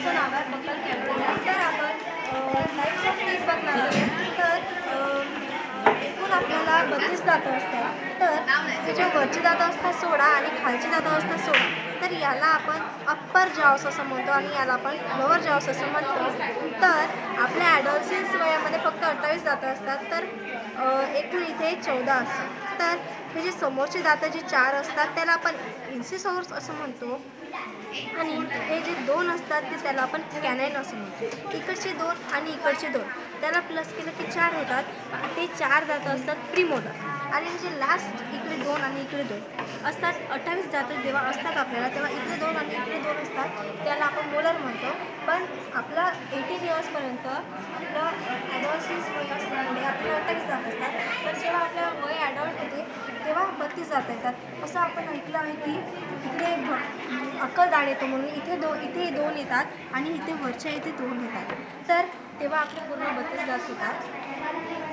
चॅनलचं नाव आहे buckle campaign. तर आपण टाईप्स ऑफ टीथ बघणार आहोत। तर एकूण आपल्याला 32 दातं असतात। तर हे जे वरची दातं असतात 16 आणि खालची दातं असतात 16। तर याला आपण अप्पर जॉस असं म्हणतो आणि याला आपण लोअर जॉस असं म्हणतो। तर आपल्या ॲडॉलसन्स वयामध्ये फक्त 28 दातं असतात। तर एकूण इथे 14 असतात। तर हे जे समोरचे दातं जे 4 असतात त्याला आपण इन्सिसोर्स असं म्हणतो आणि हे जे 2 असतात ते त्याला आपण कॅनाइन असं म्हणतो। इकडचे 2 आणि इकडचे 2 त्याला प्लस केलं की 4 होतात। ते 4 दातं असतात प्रीमोलर आणि हे जे लास्ट इकडे 2 आणि इकडे 2 असतात 28 दातं जेव्हा असतात आपल्याला तेव्हा इकडे 2 आणि इकडे 2 असतात त्याला आपण मोलर म्हणतो। पण आपला 18 इयर्सपर्यंत आपलं ॲडॉलसन्स वय असल्यामुळे आपल्याला 28 दात असतात। पण जेव्हा आपलं वय ॲडल्ट होते तेव्हा 32 दातं येतात। असं आपण ऐकलं आहे की इकडे अक्कलदाढ येतो म्हणून इथे 2 येतात आणि इथे वरच्या इथे 2 येतात। तर तेव्हा आपले पूर्ण 32 दात होतात।